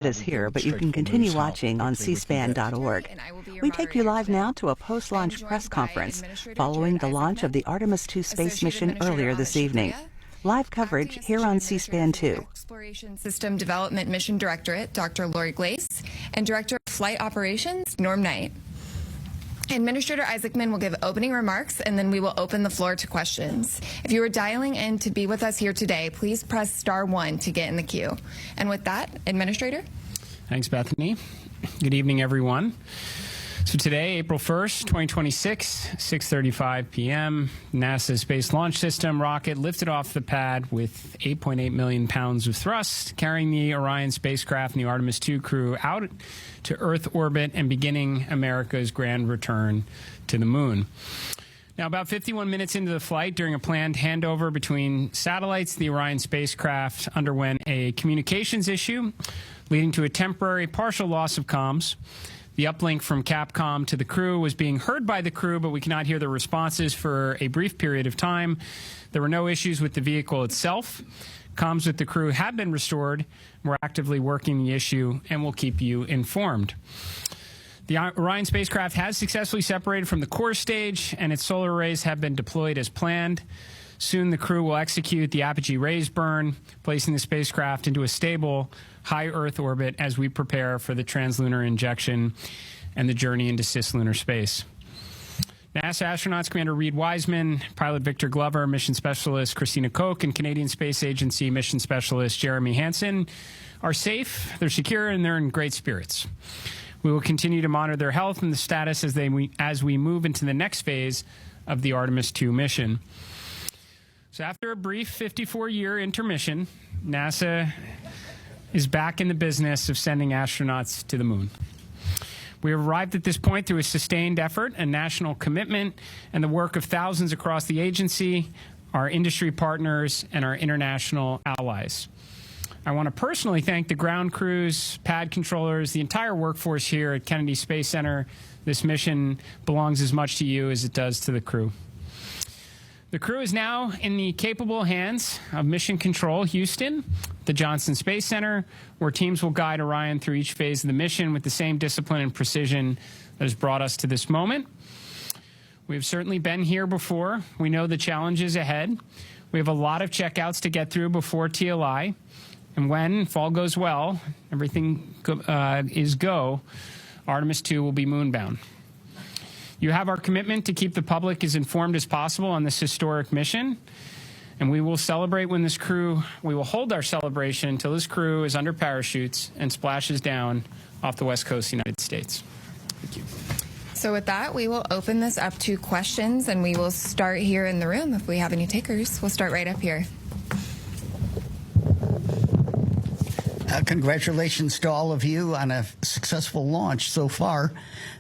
is here, but you can continue watching on cspan.org. We take you live now to a post-launch press conference following the launch of the Artemis II space mission earlier this evening. Live coverage here on C-SPAN 2. Exploration System Development Mission Directorate, Dr. Lori Glace, and Director of Flight Operations, Norm Knight. Administrator Isaacman will give opening remarks, and then we will open the floor to questions. If you are dialing in to be with us here today, please press *1 to get in the queue. And with that, Administrator. Thanks, Bethany. Good evening, everyone. So today, April 1st, 2026, 6:35 p.m., NASA's Space Launch System rocket lifted off the pad with 8.8 million pounds of thrust, carrying the Orion spacecraft and the Artemis II crew out to Earth orbit and beginning America's grand return to the moon. Now, about 51 minutes into the flight, during a planned handover between satellites, the Orion spacecraft underwent a communications issue, leading to a temporary partial loss of comms. The uplink from Capcom to the crew was being heard by the crew, but we cannot hear the responses for a brief period of time. There were no issues with the vehicle itself. Comms with the crew have been restored. We're actively working the issue, and we'll keep you informed. The Orion spacecraft has successfully separated from the core stage, and its solar arrays have been deployed as planned. Soon the crew will execute the apogee raise burn, placing the spacecraft into a stable, high Earth orbit as we prepare for the translunar injection and the journey into cislunar space. NASA astronauts Commander Reed Wiseman, pilot Victor Glover, mission specialist Christina Koch, and Canadian Space Agency mission specialist Jeremy Hansen are safe, they're secure, and they're in great spirits. We will continue to monitor their health and the status as we move into the next phase of the Artemis II mission. So after a brief 54-year intermission, NASA is back in the business of sending astronauts to the moon. We have arrived at this point through a sustained effort, a national commitment, and the work of thousands across the agency, our industry partners, and our international allies. I want to personally thank the ground crews, pad controllers, the entire workforce here at Kennedy Space Center. This mission belongs as much to you as it does to the crew. The crew is now in the capable hands of Mission Control Houston, the Johnson Space Center, where teams will guide Orion through each phase of the mission with the same discipline and precision that has brought us to this moment. We have certainly been here before. We know the challenges ahead. We have a lot of checkouts to get through before TLI. And when, if all goes well, everything is go, Artemis II will be moonbound. You have our commitment to keep the public as informed as possible on this historic mission, and we will celebrate when we will hold our celebration until this crew is under parachutes and splashes down off the west coast of the United States. Thank you. So with that, we will open this up to questions, and we will start here in the room. If we have any takers, we'll start right up here. Congratulations to all of you on a successful launch so far.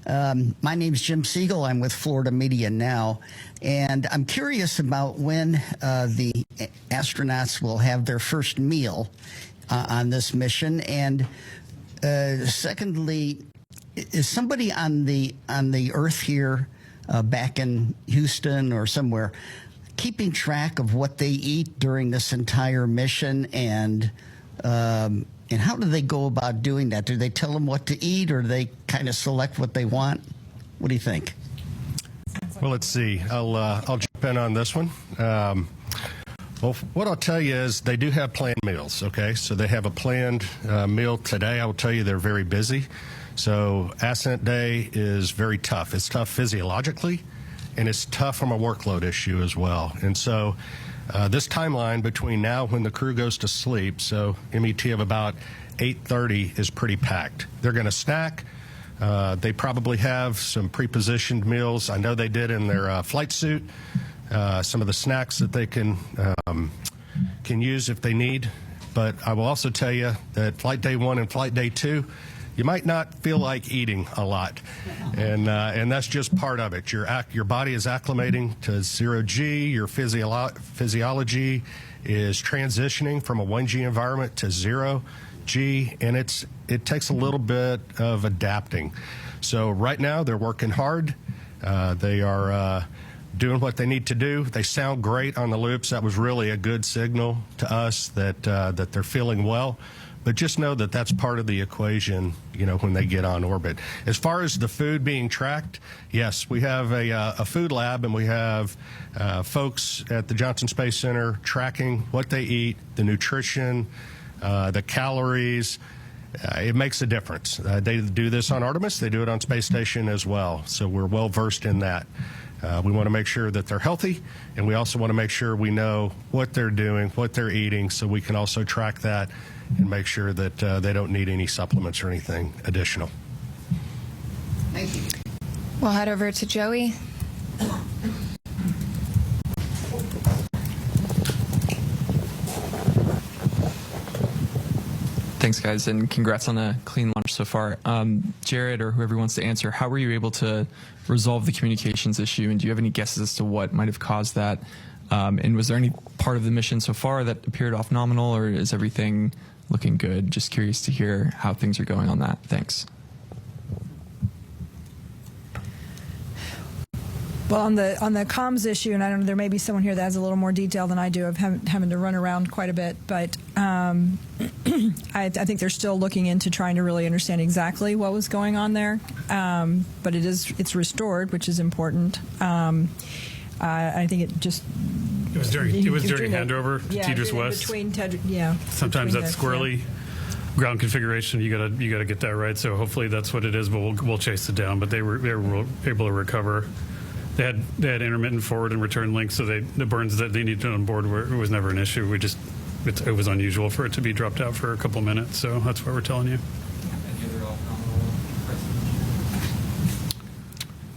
My name's Jim Siegel. I'm with Florida Media Now, and I'm curious about when the astronauts will have their first meal on this mission. And secondly, is somebody on the Earth here, back in Houston or somewhere, keeping track of what they eat during this entire mission, and how do they go about doing that? Do they tell them what to eat, or do they kind of select what they want? What do you think? Well, let's see. I'll jump in on this one. Well, what I'll tell you is they do have planned meals, okay? So they have a planned meal today. I will tell you they're very busy. So ascent day is very tough. It's tough physiologically, and it's tough from a workload issue as well. And so this timeline between now when the crew goes to sleep, so MET of about 8:30 is pretty packed. They're going to snack. They probably have some pre-positioned meals. I know they did in their flight suit. Some of the snacks that they can use if they need. But I will also tell you that flight day 1 and flight day 2, you might not feel like eating a lot, and that's just part of it. Your body is acclimating to 0G. Your physiology is transitioning from a 1G environment to 0G, and it takes a little bit of adapting. So right now they're working hard. They are doing what they need to do. They sound great on the loops. That was really a good signal to us that they're feeling well. but just know that that's part of the equation, when they get on orbit. As far as the food being tracked, yes, we have a food lab, and we have folks at the Johnson Space Center tracking what they eat, the nutrition, the calories. It makes a difference. They do this on Artemis. They do it on Space Station as well. So we're well versed in that. We want to make sure that they're healthy, and we also want to make sure we know what they're doing, what they're eating, so we can also track that and make sure that they don't need any supplements or anything additional. Thank you. We'll head over to Joey. Thanks, guys, and congrats on a clean launch so far. Jared, or whoever wants to answer, how were you able to resolve the communications issue, and do you have any guesses as to what might have caused that? And was there any part of the mission so far that appeared off nominal, or is everything looking good? Just curious to hear how things are going on that. Thanks. Well, on the comms issue, and I don't know, there may be someone here that has a little more detail than I do of having to run around quite a bit, but I think they're still looking into trying to really understand exactly what was going on there. But it's restored, which is important. I think it was during handover to Tidris West. Sometimes that's squirrely. Ground configuration, you gotta get that right. So hopefully that's what it is. But we'll chase it down. But they were able to recover. They had intermittent forward and return links, so the burns that they needed on board it was never an issue. It was unusual for it to be dropped out for a couple minutes, so that's what we're telling you.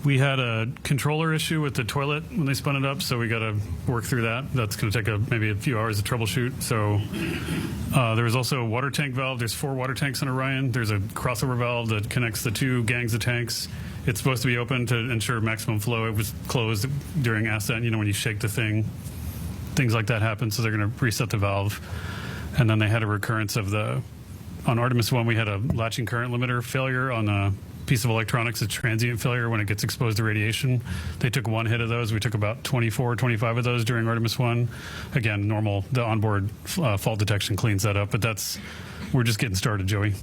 We had a controller issue with the toilet when they spun it up, so we got to work through that. That's going to take maybe a few hours to troubleshoot. So there was also a water tank valve. There's 4 water tanks on Orion. There's a crossover valve that connects the 2 gangs of tanks. It's supposed to be open to ensure maximum flow. It was closed during ascent. When you shake the thing, things like that happen. So they're going to reset the valve. And then they had a recurrence of on Artemis 1, we had a latching current limiter failure on a piece of electronics, a transient failure when it gets exposed to radiation. They took 1 hit of those. We took about 24, 25 of those during Artemis 1. Again, normal, the onboard fault detection cleans that up, but we're just getting started, Joey.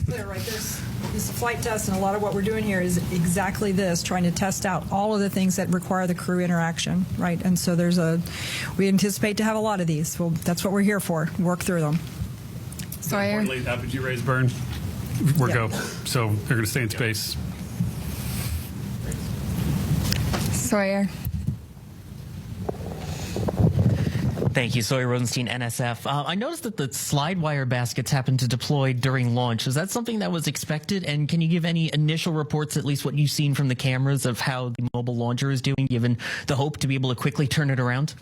Clear, right? This is a flight test, and a lot of what we're doing here is exactly this, trying to test out all of the things that require the crew interaction, right? And so we anticipate to have a lot of these. Well, that's what we're here for, work through them. Sawyer. Apogee rays burn. We're go. So they're going to stay in space. Sawyer. Thank you, Sawyer Rosenstein, NSF. I noticed that the slide wire baskets happened to deploy during launch. Is that something that was expected? And can you give any initial reports, at least what you've seen from the cameras, of how the mobile launcher is doing, given the hope to be able to quickly turn it around?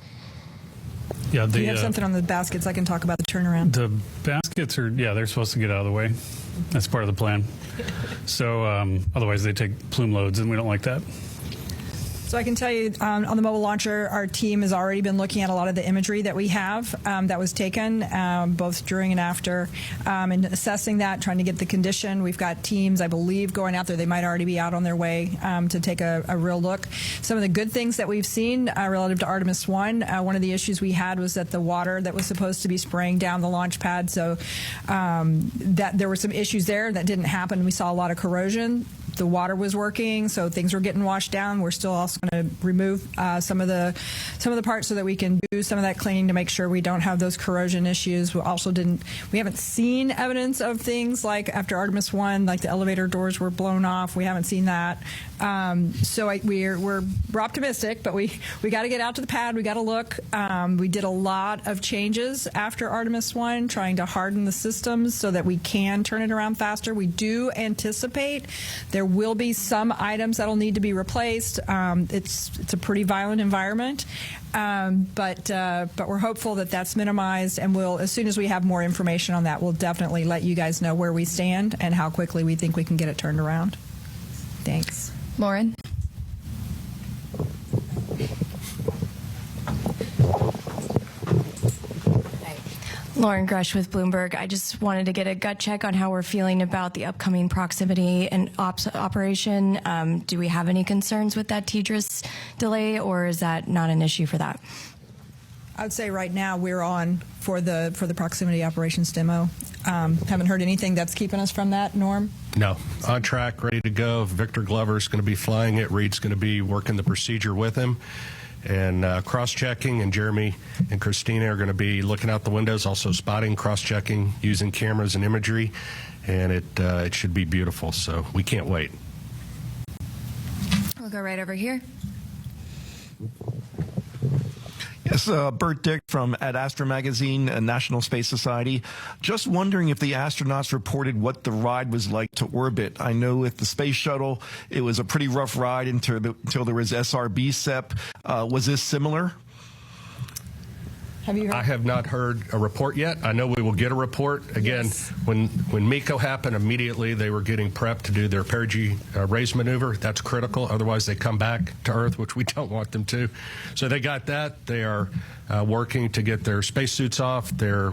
Yeah, Do you have something on the baskets? I can talk about the turnaround. The baskets they're supposed to get out of the way. That's part of the plan. So otherwise they take plume loads, and we don't like that. So I can tell you on the mobile launcher, our team has already been looking at a lot of the imagery that we have that was taken both during and after, and assessing that, trying to get the condition. We've got teams, I believe, going out there. They might already be out on their way to take a real look. Some of the good things that we've seen relative to Artemis 1, one of the issues we had was that the water that was supposed to be spraying down the launch pad, so that there were some issues there that didn't happen. We saw a lot of corrosion. The water was working, so things were getting washed down. We're still also going to remove some of the parts so that we can do some of that cleaning to make sure we don't have those corrosion issues. We haven't seen evidence of things like after Artemis 1, like the elevator doors were blown off. We haven't seen that. So we're optimistic, but we got to get out to the pad. We got to look. We did a lot of changes after Artemis 1, trying to harden the systems so that we can turn it around faster. We do anticipate there will be some items that'll need to be replaced. It's a pretty violent environment, but we're hopeful that that's minimized, and as soon as we have more information on that, we'll definitely let you guys know where we stand and how quickly we think we can get it turned around. Thanks. Lauren. Lauren Grush with Bloomberg. I just wanted to get a gut check on how we're feeling about the upcoming proximity and ops operation. Do we have any concerns with that Tidris delay, or is that not an issue for that? I would say right now we're on for the proximity operations demo. Haven't heard anything that's keeping us from that, Norm? No, on track, ready to go. Victor Glover's going to be flying it. Reed's going to be working the procedure with him and cross-checking, and Jeremy and Christina are going to be looking out the windows, also spotting, cross-checking, using cameras and imagery, and it should be beautiful, so we can't wait. We'll go right over here. Yes, Bert Dick from Ad Astra Magazine, National Space Society. Just wondering if the astronauts reported what the ride was like to orbit. I know with the space shuttle, it was a pretty rough ride until there was SRB SEP. Was this similar? Have you heard? I have not heard a report yet. I know we will get a report. Again, Yes. when MECO happened, immediately they were getting prepped to do their perigee raise maneuver. That's critical. Otherwise, they come back to Earth, which we don't want them to. So they got that. They are working to get their spacesuits off. They're,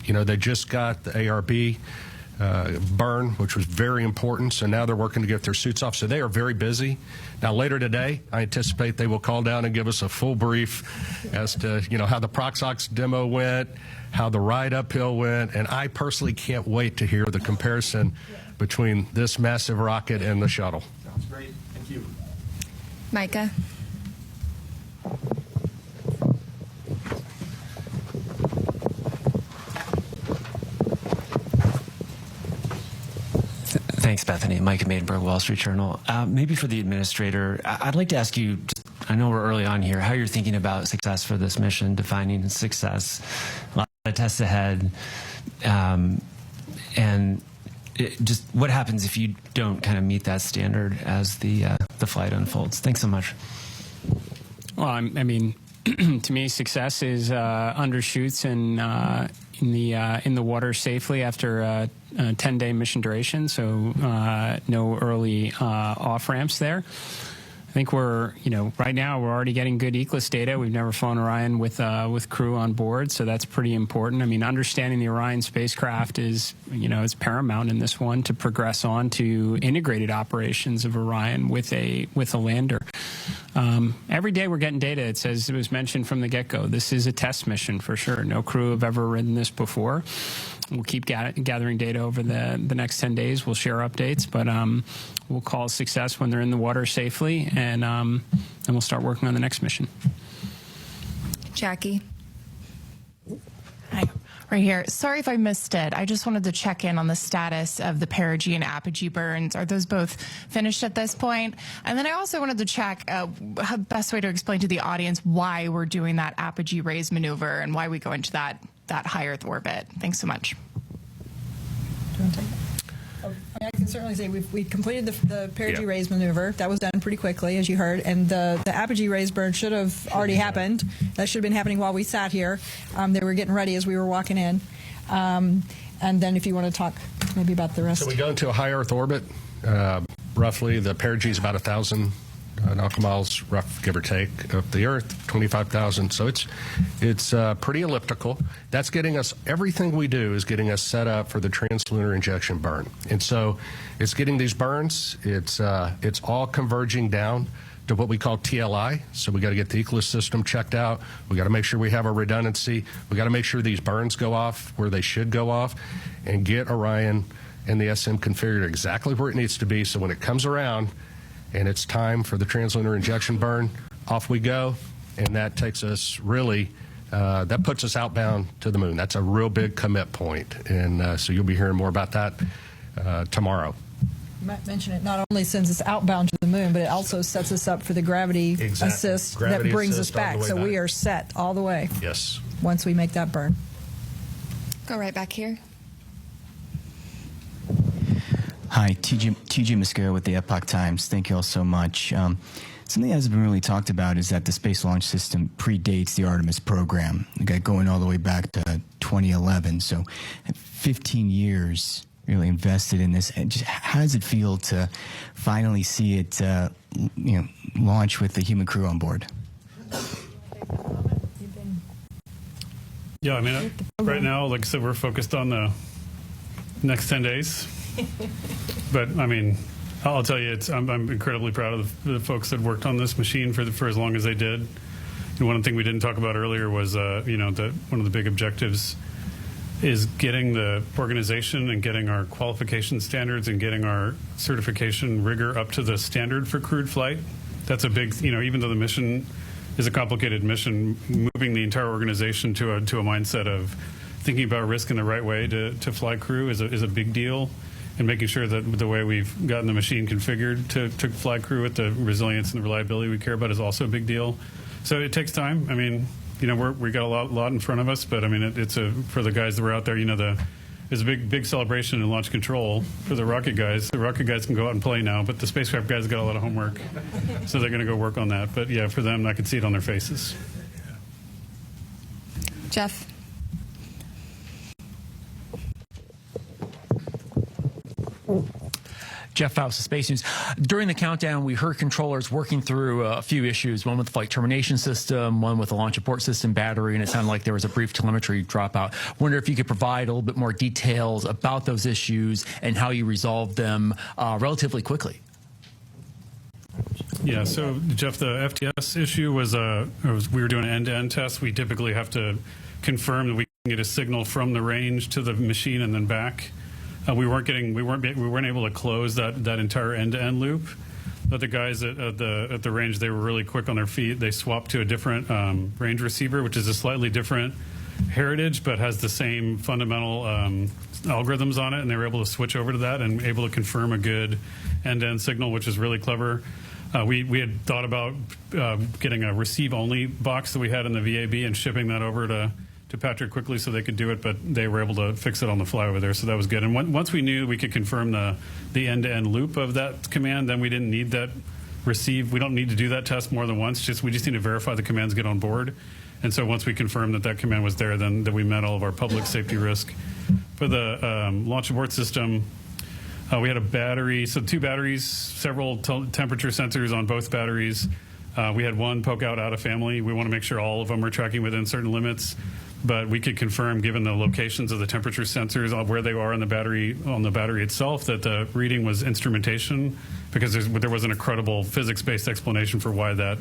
they just got the ARB burn, which was very important. So now they're working to get their suits off. So they are very busy. Now, later today, I anticipate they will call down and give us a full brief as to, how the Proxox demo went, how the ride uphill went. And I personally can't wait to hear the comparison between this massive rocket and the shuttle. Sounds great. Thank you. Micah. Thanks, Bethany. Mike Maidenberg, Wall Street Journal. Maybe for the administrator, I'd like to ask you, I know we're early on here, how you're thinking about success for this mission, defining success, a lot of tests ahead, and just what happens if you don't kind of meet that standard as the flight unfolds. Thanks so much. Well, I mean, to me, success is undershoots and in the water safely after a 10-day mission duration. So no early off ramps there. I think we're, right now we're already getting good ECLIS data. We've never flown Orion with crew on board, so that's pretty important. I mean, understanding the Orion spacecraft is, is paramount in this one to progress on to integrated operations of Orion with a lander. Every day we're getting data. It says, it was mentioned from the get-go, this is a test mission for sure. No crew have ever ridden this before. We'll keep gathering data over the next 10 days. We'll share updates, but we'll call success when they're in the water safely, and we'll start working on the next mission. Jackie. Hi. Right here. Sorry if I missed it. I just wanted to check in on the status of the perigee and apogee burns. Are those both finished at this point? And then I also wanted to check the best way to explain to the audience why we're doing that apogee raise maneuver and why we go into that high Earth orbit. Thanks so much. Do you want to take it? I can certainly say we completed the perigee raise maneuver. That was done pretty quickly, as you heard, and the apogee raise burn should have already happened. That should have been happening while we sat here. They were getting ready as we were walking in. And then if you want to talk maybe about the rest. So we go into a high Earth orbit. Roughly, the perigee is about 1,000 nautical miles, rough, give or take, of the Earth, 25,000. So it's pretty elliptical. That's getting us, everything we do is getting us set up for the translunar injection burn. And so it's getting these burns. It's all converging down to what we call TLI. So we got to get the ECLIS system checked out. We got to make sure we have our redundancy. We got to make sure these burns go off where they should go off, and get Orion and the SM configured exactly where it needs to be. So when it comes around and it's time for the translunar injection burn, off we go, and that takes us really, that puts us outbound to the moon. That's a real big commit point, and so you'll be hearing more about that tomorrow. You might mention it not only sends us outbound to the moon, but it also sets us up for the gravity assist that brings us back. So we are set all the way. Yes. Once we make that burn. Go right back here. Hi, TJ Mosquera with the Epoch Times. Thank you all so much. Something that hasn't been really talked about is that the Space Launch System predates the Artemis program. It got going all the way back to 2011, so 15 years really invested in this. And just how does it feel to finally see it, launch with the human crew on board? Yeah, I mean, right now, like I said, we're focused on the next 10 days. But I mean, I'll tell you, I'm incredibly proud of the folks that worked on this machine for as long as they did. And one thing we didn't talk about earlier was, one of the big objectives is getting the organization and getting our qualification standards and getting our certification rigor up to the standard for crewed flight. That's a big, even though the mission is a complicated mission, moving the entire organization to a mindset of thinking about risk in the right way to fly crew is a big deal. And making sure that the way we've gotten the machine configured to fly crew with the resilience and the reliability we care about is also a big deal. So it takes time. I mean, we got a lot in front of us, but I mean, for the guys that were out there, there's a big celebration in launch control for the rocket guys. The rocket guys can go out and play now, but the spacecraft guys got a lot of homework, so they're going to go work on that. But yeah, for them, I could see it on their faces. Jeff. Jeff Faust of Space News. During the countdown, we heard controllers working through a few issues, one with the flight termination system, one with the launch abort system battery, and it sounded like there was a brief telemetry dropout. Wonder if you could provide a little bit more details about those issues and how you resolved them relatively quickly. Yeah, so Jeff, the FTS issue was we were doing an end-to-end test. We typically have to confirm that we can get a signal from the range to the machine and then back. We weren't able to close that entire end-to-end loop. But the guys at the range, they were really quick on their feet. They swapped to a different range receiver, which is a slightly different heritage, but has the same fundamental algorithms on it, and they were able to switch over to that and able to confirm a good end-to-end signal, which is really clever. We had thought about getting a receive-only box that we had in the VAB and shipping that over to Patrick quickly so they could do it, but they were able to fix it on the fly over there, so that was good. And once we knew we could confirm the end-to-end loop of that command, then we didn't need that receive. We don't need to do that test more than once. We just need to verify the commands get on board. And so once we confirmed that command was there, then we met all of our public safety risk. For the launch abort system, we had a battery, so 2 batteries, several temperature sensors on both batteries. We had one poke out of family. We want to make sure all of them are tracking within certain limits. But we could confirm, given the locations of the temperature sensors, where they are on the battery itself, that the reading was instrumentation, because there wasn't a credible physics-based explanation for why that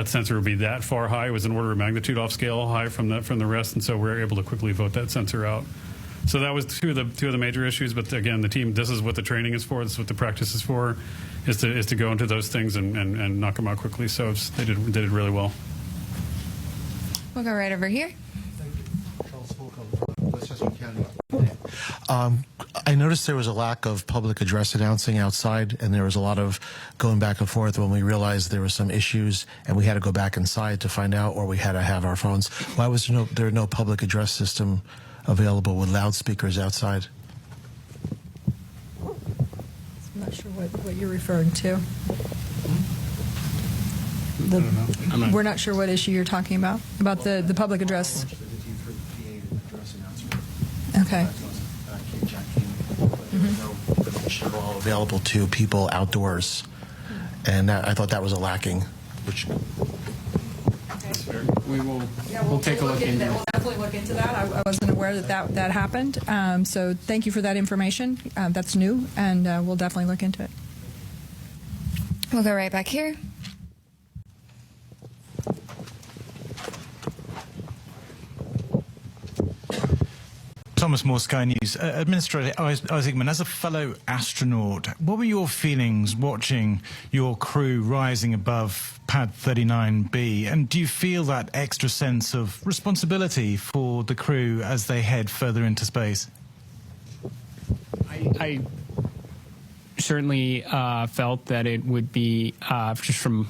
sensor would be that far high. It was an order of magnitude off scale high from the rest, and so we were able to quickly vote that sensor out. So that was two of the major issues. But again, the team, this is what the training is for. This is what the practice is for, is to go into those things and knock them out quickly. So they did really well. We'll go right over here. I noticed there was a lack of public address announcing outside, and there was a lot of going back and forth when we realized there were some issues, and we had to go back inside to find out, or we had to have our phones. Why was there no public address system available with loudspeakers outside? I'm not sure what you're referring to. We're not sure what issue you're talking about the public address. Okay. All available to people outdoors, and I thought that was a lacking. We'll take a look into it. We'll definitely look into that. I wasn't aware that happened. So thank you for that information. That's new, and we'll definitely look into it. We'll go right back here. Thomas Moore, Sky News. Administrator Isaacman, as a fellow astronaut, what were your feelings watching your crew rising above Pad 39B? And do you feel that extra sense of responsibility for the crew as they head further into space? I certainly felt that it would be, just from,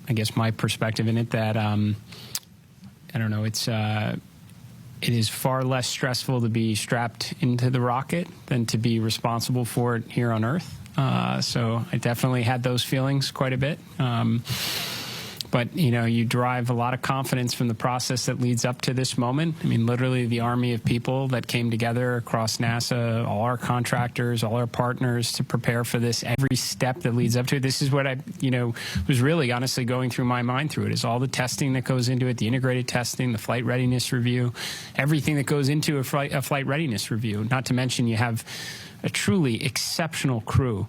I guess, my perspective in it, that, I don't know, it is far less stressful to be strapped into the rocket than to be responsible for it here on Earth. So I definitely had those feelings quite a bit. But, you derive a lot of confidence from the process that leads up to this moment. I mean, literally the army of people that came together across NASA, all our contractors, all our partners to prepare for this, every step that leads up to it. This is what I, was really honestly going through my mind through it, is all the testing that goes into it, the integrated testing, the flight readiness review, everything that goes into a flight readiness review. Not to mention you have a truly exceptional crew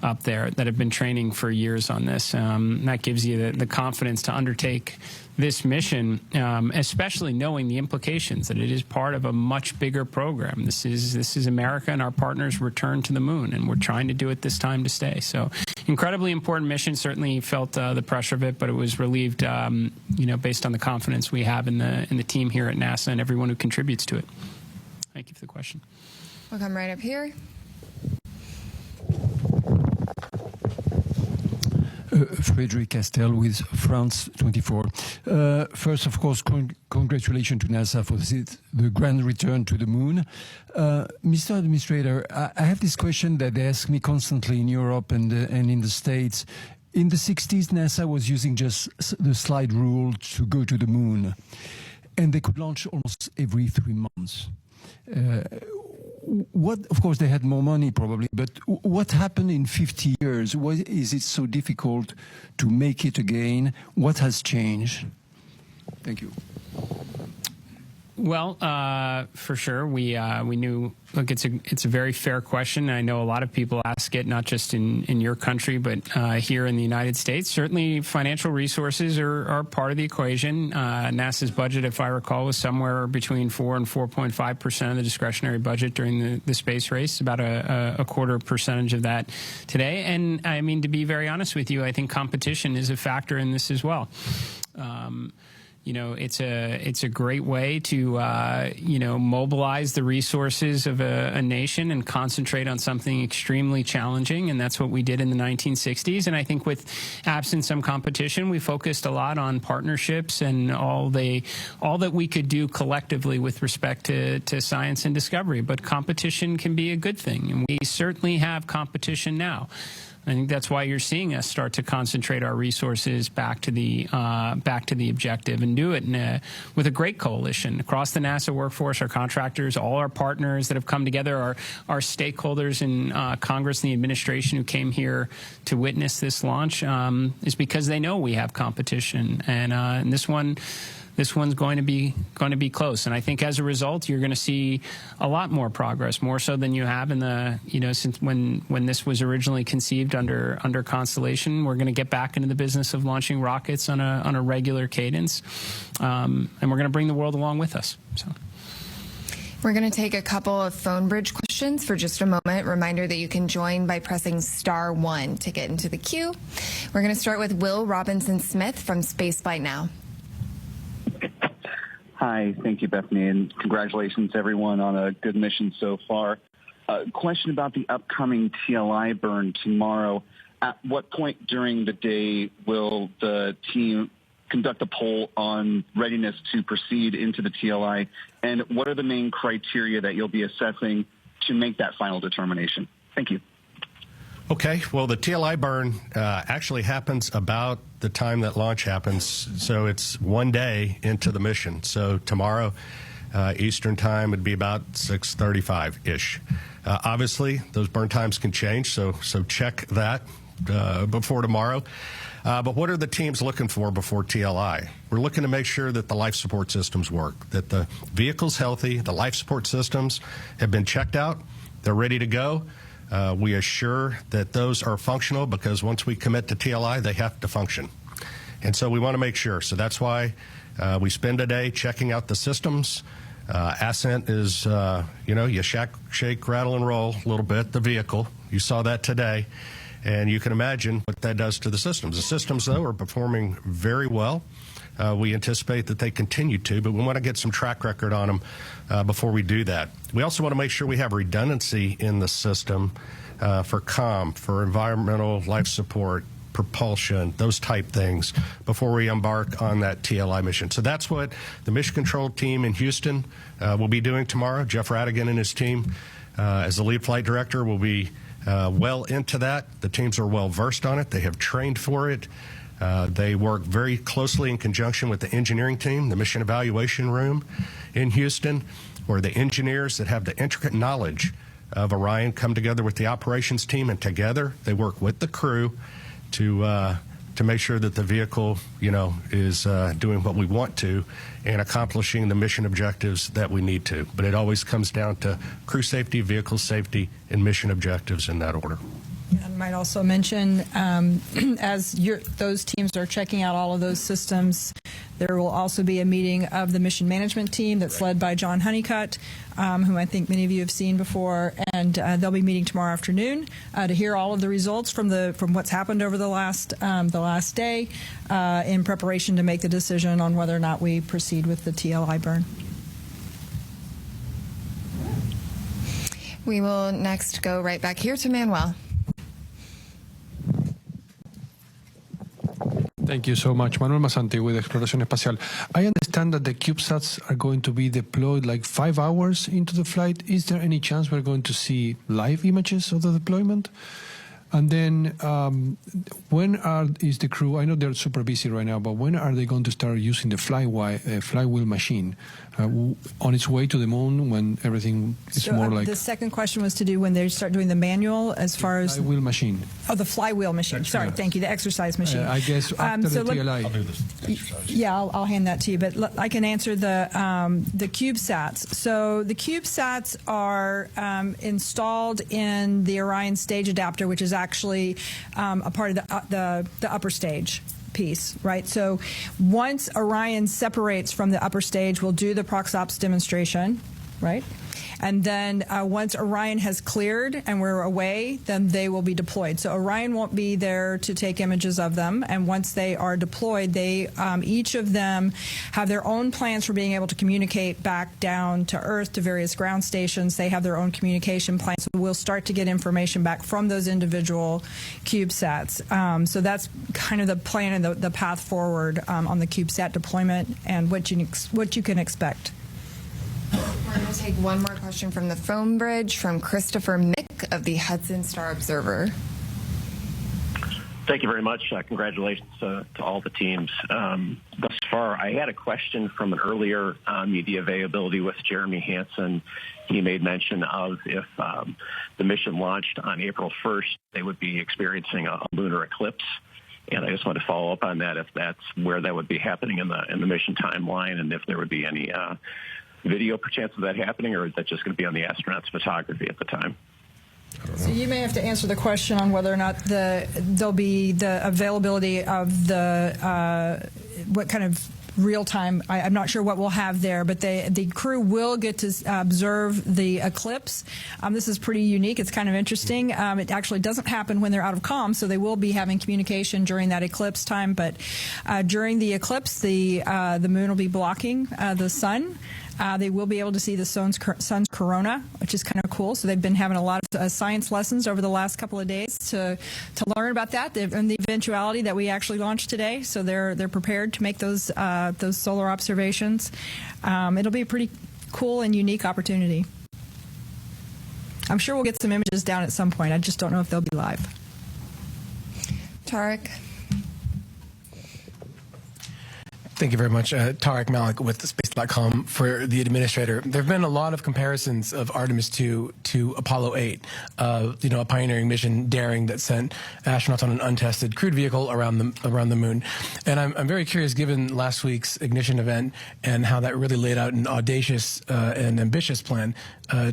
up there that have been training for years on this. That gives you the confidence to undertake this mission, especially knowing the implications that it is part of a much bigger program. This is America and our partners' return to the moon, and we're trying to do it this time to stay. So, incredibly important mission. Certainly felt the pressure of it, but it was relieved, based on the confidence we have in the team here at NASA and everyone who contributes to it. Thank you for the question. We'll come right up here. Frederic Castel with France 24. First, of course, congratulations to NASA for the grand return to the moon. Mr. Administrator, I have this question that they ask me constantly in Europe and in the States. In the 60s, NASA was using just the slide rule to go to the moon, and they could launch almost every 3 months. Of course, they had more money probably, but what happened in 50 years? Why is it so difficult to make it again? What has changed? Thank you. Well, for sure, we knew. Look, it's a very fair question. I know a lot of people ask it, not just in your country, but here in the United States. Certainly, financial resources are part of the equation. NASA's budget, if I recall, was somewhere between 4 and 4.5% of the discretionary budget during the space race. About a quarter percentage of that today. And I mean, to be very honest with you, I think competition is a factor in this as well. It's a great way to mobilize the resources of a nation and concentrate on something extremely challenging, and that's what we did in the 1960s. And I think with absent some competition, we focused a lot on partnerships and all that we could do collectively with respect to science and discovery. But competition can be a good thing, and we certainly have competition now. I think that's why you're seeing us start to concentrate our resources back to the objective, and do it with a great coalition across the NASA workforce, our contractors, all our partners that have come together, our stakeholders in Congress and the administration who came here to witness this launch, is because they know we have competition, and this one's going to be close. And I think as a result, you're going to see a lot more progress, more so than you have in since when this was originally conceived under Constellation. We're going to get back into the business of launching rockets on a regular cadence, and we're going to bring the world along with us. So. We're going to take a couple of phone bridge questions for just a moment. Reminder that you can join by pressing *1 to get into the queue. We're going to start with Will Robinson-Smith from Spaceflight Now. Hi, thank you, Bethany, and congratulations, everyone, on a good mission so far. Question about the upcoming TLI burn tomorrow. At what point during the day will the team conduct a poll on readiness to proceed into the TLI, and what are the main criteria that you'll be assessing to make that final determination? Thank you. Okay, well, the TLI burn actually happens about the time that launch happens, so it's 1 day into the mission. So tomorrow, Eastern time, would be about 6:35-ish. Obviously, those burn times can change, so check that before tomorrow. But what are the teams looking for before TLI? We're looking to make sure that the life support systems work, that the vehicle's healthy, the life support systems have been checked out, they're ready to go. We assure that those are functional, because once we commit to TLI, they have to function. And so we want to make sure. So that's why we spend a day checking out the systems. Ascent is, you shake, rattle, and roll a little bit, the vehicle. You saw that today. And you can imagine what that does to the systems. The systems, though, are performing very well. We anticipate that they continue to, but we want to get some track record on them before we do that. We also want to make sure we have redundancy in the system for comm, for environmental life support, propulsion, those type things, before we embark on that TLI mission. So that's what the mission control team in Houston will be doing tomorrow. Jeff Radigan and his team, as the lead flight director, will be well into that. The teams are well versed on it. They have trained for it. They work very closely in conjunction with the engineering team, the mission evaluation room in Houston, where the engineers that have the intricate knowledge of Orion come together with the operations team, and together they work with the crew to make sure that the vehicle, is doing what we want to and accomplishing the mission objectives that we need to. But it always comes down to crew safety, vehicle safety, and mission objectives in that order. And Might also mention, as those teams are checking out all of those systems, there will also be a meeting of the mission management team that's led by John Honeycutt, whom I think many of you have seen before, and they'll be meeting tomorrow afternoon to hear all of the results from what's happened over the last day, in preparation to make the decision on whether or not we proceed with the TLI burn. We will next go right back here to Manuel. Thank you so much. Manuel Masante with Exploración Espacial. I understand that the CubeSats are going to be deployed like 5 hours into the flight. Is there any chance we're going to see live images of the deployment? And then when is the crew, I know they're super busy right now, but when are they going to start using the flywheel machine on its way to the moon when everything is more like... The second question was to do when they start doing the manual as far as... Flywheel machine. Oh, the flywheel machine. Sorry, thank you. The exercise machine. I guess after the TLI. I'll do this exercise. Yeah, I'll hand that to you, but I can answer the CubeSats. So the CubeSats are installed in the Orion stage adapter, which is actually a part of the upper stage piece, right? So once Orion separates from the upper stage, we'll do the ProxOps demonstration, right? And then once Orion has cleared and we're away, then they will be deployed. So Orion won't be there to take images of them. And once they are deployed, they each of them have their own plans for being able to communicate back down to Earth to various ground stations. They have their own communication plans. So we'll start to get information back from those individual CubeSats. So that's kind of the plan and the path forward on the CubeSat deployment and what you can expect. We're going to take one more question from the phone bridge from Christopher Mick of the Hudson Star Observer. Thank you very much. Congratulations to all the teams. Thus far, I had a question from an earlier media availability with Jeremy Hansen. He made mention of if the mission launched on April 1st, they would be experiencing a lunar eclipse. And I just want to follow up on that, if that's where that would be happening in the mission timeline, and if there would be any video perchance of that happening, or is that just going to be on the astronauts' photography at the time? So you may have to answer the question on whether or not there'll be the availability of the what kind of real time. I'm not sure what we'll have there, but the crew will get to observe the eclipse. This is pretty unique. It's kind of interesting. It actually doesn't happen when they're out of comm, so they will be having communication during that eclipse time. But during the eclipse, the moon will be blocking the sun. They will be able to see the sun's corona, which is kind of cool. So they've been having a lot of science lessons over the last couple of days to learn about that and the eventuality that we actually launched today. So they're prepared to make those solar observations. It'll be a pretty cool and unique opportunity. I'm sure we'll get some images down at some point. I just don't know if they'll be live. Tarek. Thank you very much. Tarek Malik with Space.com for the administrator. There have been a lot of comparisons of Artemis II to Apollo 8, a pioneering mission, daring, that sent astronauts on an untested crewed vehicle around the moon. And I'm very curious, given last week's ignition event and how that really laid out an audacious and ambitious plan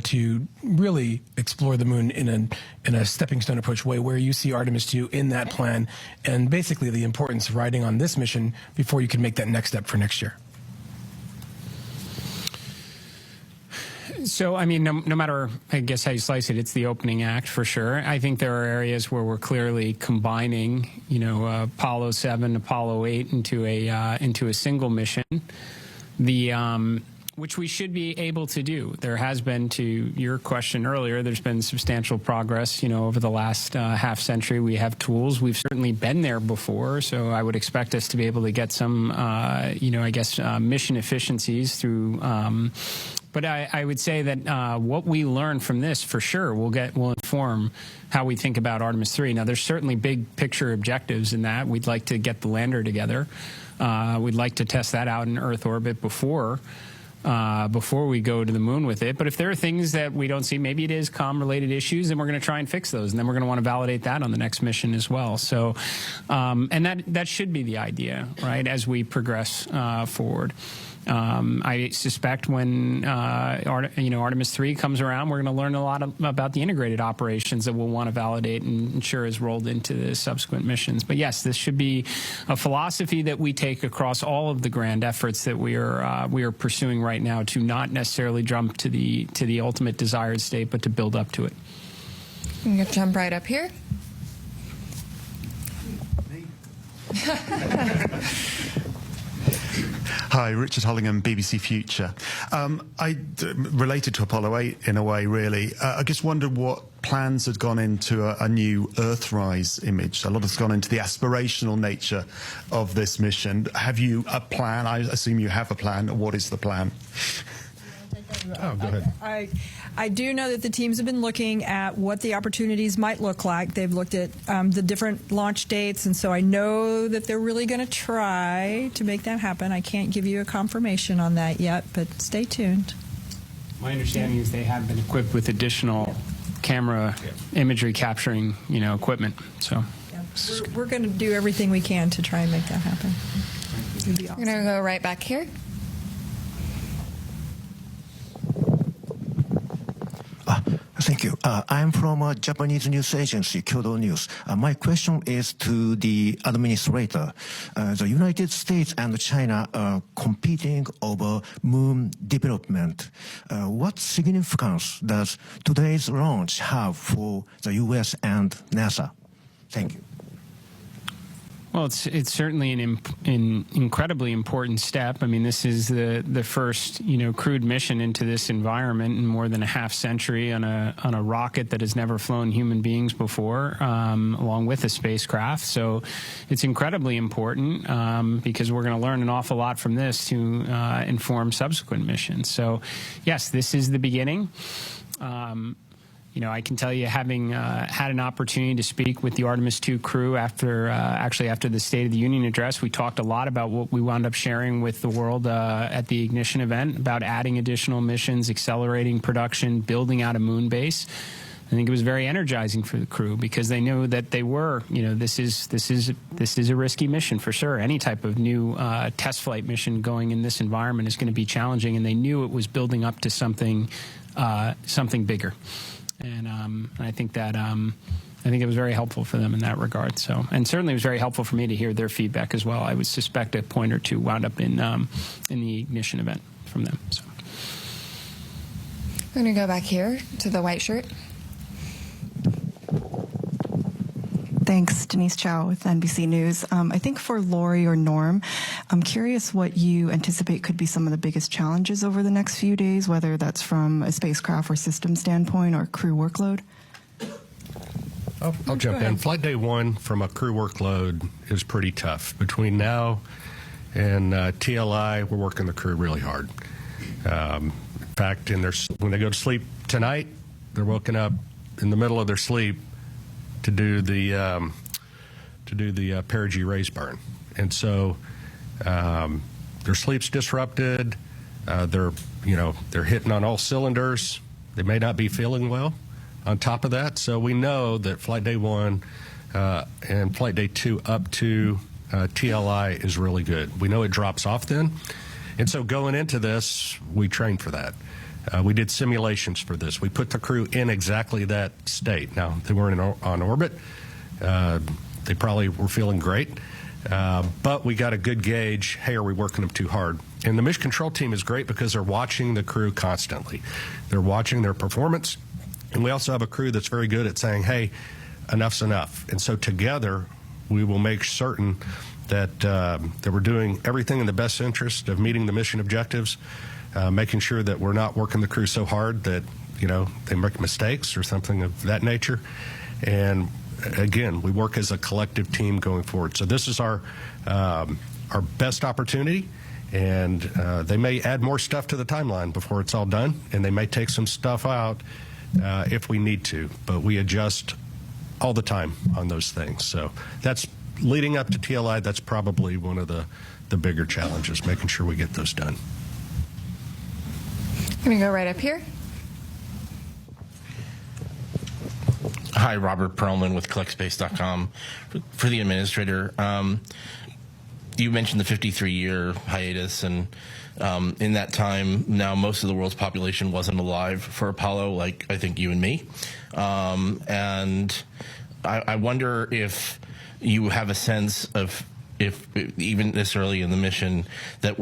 to really explore the moon in a stepping stone approach way, where you see Artemis II in that plan, and basically the importance of riding on this mission before you can make that next step for next year. So, I mean, no matter, I guess, how you slice it, it's the opening act for sure. I think there are areas where we're clearly combining, Apollo 7, Apollo 8 into a single mission. Which we should be able to do. There has been, to your question earlier, there's been substantial progress, over the last half century. We have tools. We've certainly been there before, so I would expect us to be able to get some, mission efficiencies through. But I would say that what we learn from this, for sure, will inform how we think about Artemis 3. Now, there's certainly big picture objectives in that. We'd like to get the lander together. We'd like to test that out in Earth orbit before we go to the moon with it. But if there are things that we don't see, maybe it is comm-related issues, then we're going to try and fix those. And then we're going to want to validate that on the next mission as well. So, and that should be the idea, right, as we progress forward. I suspect when Artemis III comes around, we're going to learn a lot about the integrated operations that we'll want to validate and ensure is rolled into the subsequent missions. But yes, this should be a philosophy that we take across all of the grand efforts that we are pursuing right now, to not necessarily jump to the ultimate desired state, but to build up to it. I'm going to jump right up here. Hi, Richard Hollingham, BBC Future. Related to Apollo 8 in a way, really. I just wondered what plans had gone into a new Earthrise image. A lot has gone into the aspirational nature of this mission. Have you a plan? I assume you have a plan. What is the plan? Oh, go ahead. I do know that the teams have been looking at what the opportunities might look like. They've looked at the different launch dates, and so I know that they're really going to try to make that happen. I can't give you a confirmation on that yet, but stay tuned. My understanding is they have been equipped with additional camera imagery capturing, equipment. So we're going to do everything we can to try and make that happen. It'd be awesome. We're going to go right back here. Thank you. I'm from a Japanese news agency, Kyodo News. My question is to the administrator. The United States and China are competing over moon development. What significance does today's launch have for the U.S. and NASA? Thank you. Well, it's certainly an incredibly important step. I mean, this is the first crewed mission into this environment in more than a half century on a rocket that has never flown human beings before, along with a spacecraft. So it's incredibly important because we're going to learn an awful lot from this to inform subsequent missions. So yes, this is the beginning. I can tell you, having had an opportunity to speak with the Artemis II crew after the State of the Union address, we talked a lot about what we wound up sharing with the world at the Ignition event about adding additional missions, accelerating production, building out a moon base. I think it was very energizing for the crew because they knew that they were, this is a risky mission for sure. Any type of new test flight mission going in this environment is going to be challenging, and they knew it was building up to something bigger. And I think that it was very helpful for them in that regard. So, and certainly it was very helpful for me to hear their feedback as well. I would suspect a point or two wound up in the Ignition event from them. So, we're going to go back here to the white shirt. Thanks, Denise Chow with NBC News. I think for Lori or Norm, I'm curious what you anticipate could be some of the biggest challenges over the next few days, whether that's from a spacecraft or system standpoint or crew workload. I'll jump in. Flight day 1 from a crew workload is pretty tough. Between now and TLI, we're working the crew really hard. In fact, when they go to sleep tonight, they're woken up in the middle of their sleep to do the perigee raise burn, and so their sleep's disrupted. They're hitting on all cylinders. They may not be feeling well. On top of that, so we know that flight day 1 and flight day 2 up to TLI is really good. We know it drops off then, and so going into this, we trained for that. We did simulations for this. We put the crew in exactly that state. Now, they weren't on orbit. They probably were feeling great. But we got a good gauge, hey, are we working them too hard? And the mission control team is great because they're watching the crew constantly. They're watching their performance. And we also have a crew that's very good at saying, hey, enough's enough. And so together, we will make certain that, that we're doing everything in the best interest of meeting the mission objectives, making sure that we're not working the crew so hard that, they make mistakes or something of that nature. And again, we work as a collective team going forward. So this is our best opportunity, and they may add more stuff to the timeline before it's all done, and they may take some stuff out if we need to, but we adjust all the time on those things. So that's leading up to TLI. That's probably one of the bigger challenges, making sure we get those done. I'm going to go right up here. Hi, Robert Perlman with CollectSpace.com. For the administrator, you mentioned the 53-year hiatus, and In that time, now most of the world's population wasn't alive for Apollo, like I think you and me. And I wonder if you have a sense of, if even this early in the mission, that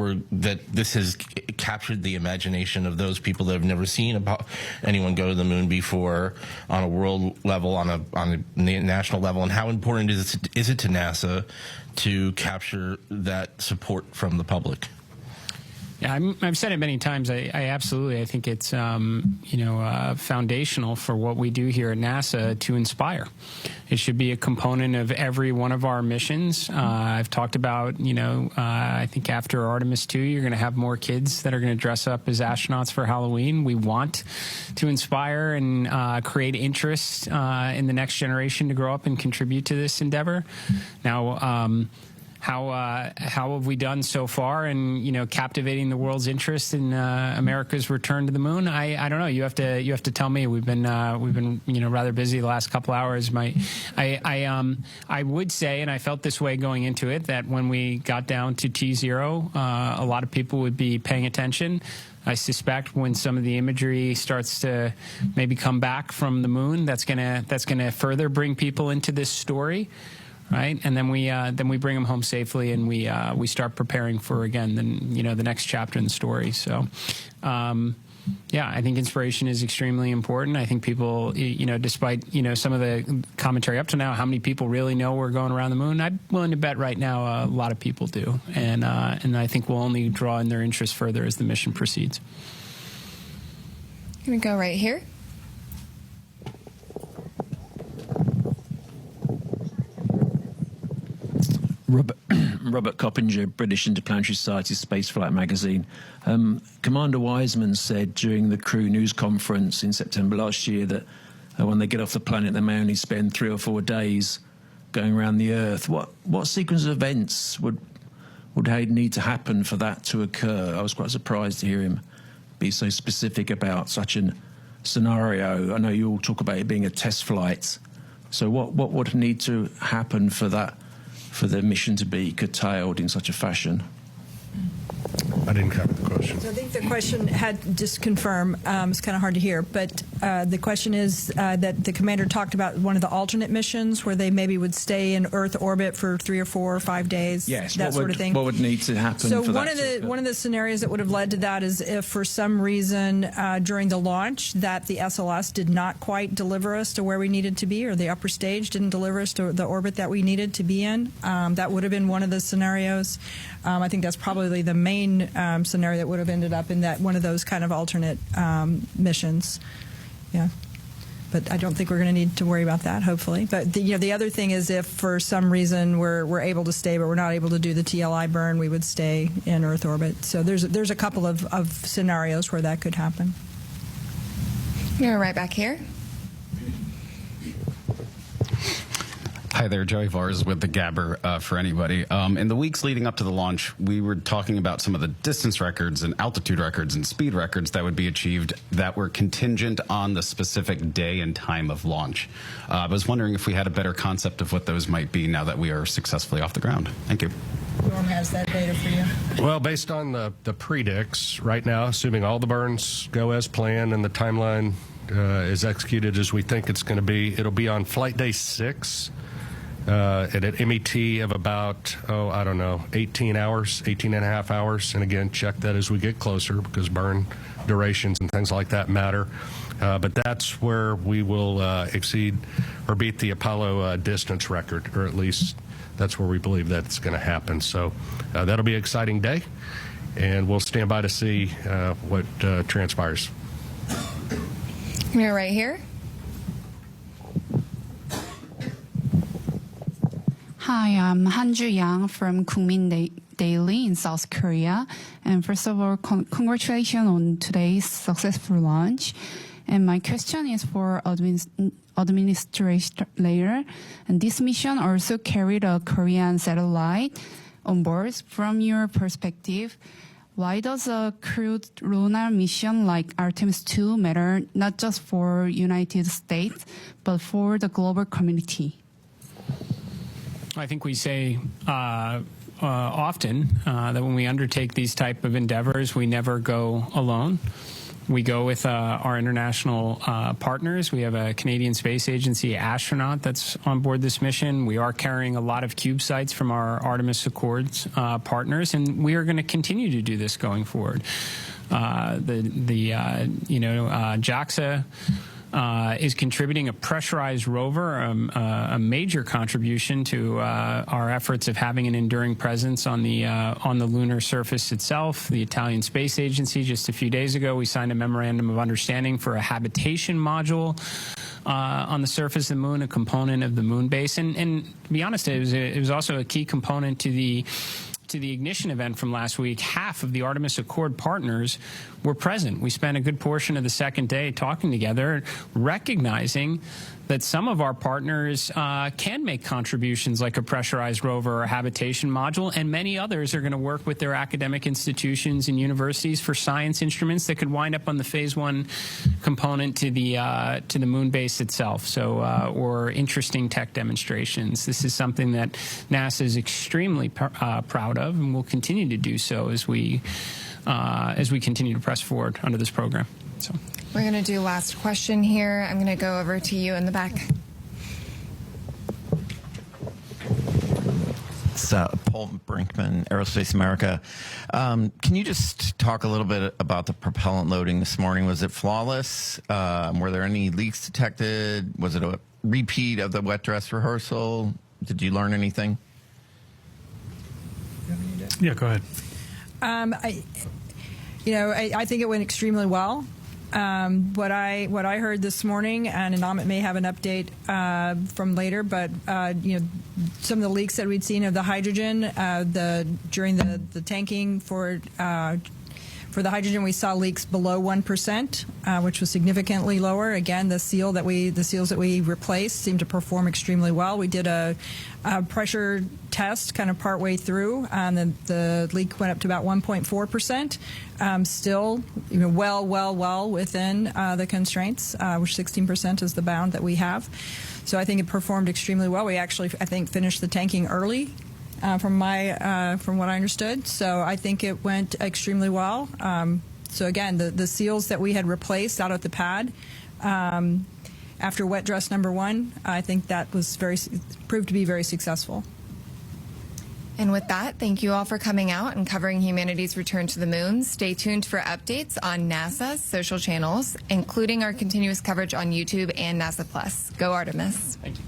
this has captured the imagination of those people that have never seen anyone go to the moon before, on a world level, on a national level, and how important is it to NASA to capture that support from the public? Yeah, I've said it many times. I think it's foundational for what we do here at NASA to inspire. It should be a component of every one of our missions. I've talked about, I think after Artemis II, you're going to have more kids that are going to dress up as astronauts for Halloween. We want to inspire and create interest in the next generation to grow up and contribute to this endeavor. Now, how have we done so far in captivating the world's interest in America's return to the moon? I don't know. You have to tell me. We've been rather busy the last couple hours. I would say, and I felt this way going into it, that when we got down to T0, a lot of people would be paying attention. I suspect when some of the imagery starts to maybe come back from the moon, that's gonna further bring people into this story. Right, and then we bring them home safely, and we start preparing for, again, the next chapter in the story. So, I think inspiration is extremely important. I think people, despite some of the commentary up to now, how many people really know we're going around the moon? I'm willing to bet right now a lot of people do, and I think we'll only draw in their interest further as the mission proceeds. I'm gonna go right here. Robert Coppinger, British Interplanetary Society Spaceflight Magazine. Commander Wiseman said during the crew news conference in September last year that when they get off the planet, they may only spend 3 or 4 days going around the Earth. What sequence of events would need to happen for that to occur? I was quite surprised to hear him be so specific about such a scenario. I know you all talk about it being a test flight. So what would need to happen for the mission to be curtailed in such a fashion? I didn't cover the question. So I think the question had, just confirm, it's kind of hard to hear, but the question is that the commander talked about one of the alternate missions where they maybe would stay in Earth orbit for 3 or 4 or 5 days. Yes, that sort of thing. What would need to happen? So for one that of the scenarios that would have led to that is if for some reason during the launch that the SLS did not quite deliver us to where we needed to be, or the upper stage didn't deliver us to the orbit that we needed to be in. That would have been one of the scenarios. I think that's probably the main scenario that would have ended up in that one of those kind of alternate missions. Yeah. But I don't think we're going to need to worry about that, hopefully. But the other thing is, if for some reason we're able to stay, but we're not able to do the TLI burn, we would stay in Earth orbit. So there's a couple of scenarios where that could happen. You're right back here. Hi there, Joey Vars with the Gabber for anybody. In the weeks leading up to the launch, we were talking about some of the distance records and altitude records and speed records that would be achieved that were contingent on the specific day and time of launch. I was wondering if we had a better concept of what those might be now that we are successfully off the ground. Thank you. Norm has that data for you. Well, based on the predicts right now, assuming all the burns go as planned and the timeline is executed as we think it's going to be, it'll be on flight day 6. At an MET of about, 18 hours, 18 and a half hours. And again, check that as we get closer because burn durations and things like that matter. But that's where we will exceed or beat the Apollo distance record, or at least that's where we believe that's going to happen. So that'll be an exciting day, and we'll stand by to see what transpires. You're right here. Hi, I'm Hanju Yang from Kumin Daily in South Korea. And first of all, congratulations on today's successful launch. And my question is for administrator layer. And this mission also carried a Korean satellite on board. From your perspective, why does a crewed lunar mission like Artemis II matter not just for United States, but for the global community? I think we say often that when we undertake these type of endeavors, we never go alone. We go with our international partners. We have a Canadian Space Agency astronaut that's on board this mission. We are carrying a lot of CubeSats from our Artemis Accords partners, and we are going to continue to do this going forward. JAXA is contributing a pressurized rover, a major contribution to our efforts of having an enduring presence on the lunar surface itself. The Italian Space Agency, just a few days ago, we signed a memorandum of understanding for a habitation module on the surface of the moon, a component of the moon base. And to be honest, it was also a key component to the ignition event from last week. Half of the Artemis Accord partners were present. We spent a good portion of the second day talking together, recognizing that some of our partners can make contributions like a pressurized rover or a habitation module, and many others are going to work with their academic institutions and universities for science instruments that could wind up on the Phase 1 component to the moon base itself. So, or interesting tech demonstrations. This is something that NASA is extremely proud of, and will continue to do so as we continue to press forward under this program. So. We're going to do last question here. I'm going to go over to you in the back. It's Paul Brinkman, Aerospace America. Can you just talk a little bit about the propellant loading this morning? Was it flawless? Were there any leaks detected? Was it a repeat of the wet dress rehearsal? Did you learn anything? Yeah, go ahead. I think it went extremely well. What I heard this morning, and Amit may have an update from later, but some of the leaks that we'd seen of the hydrogen during the tanking for the hydrogen, we saw leaks below 1%, which was significantly lower. Again, the seals that we replaced seemed to perform extremely well. We did a pressure test kind of partway through, and the leak went up to about 1.4%. Still, well within the constraints, which 16% is the bound that we have. So I think it performed extremely well. We actually, I think, finished the tanking early. From what I understood, so I think it went extremely well. So again, the seals that we had replaced out at the pad after wet dress number 1, I think that was proved to be very successful. And with that, thank you all for coming out and covering humanity's return to the moon. Stay tuned for updates on NASA's social channels, including our continuous coverage on YouTube and NASA Plus. Go Artemis! Thank you.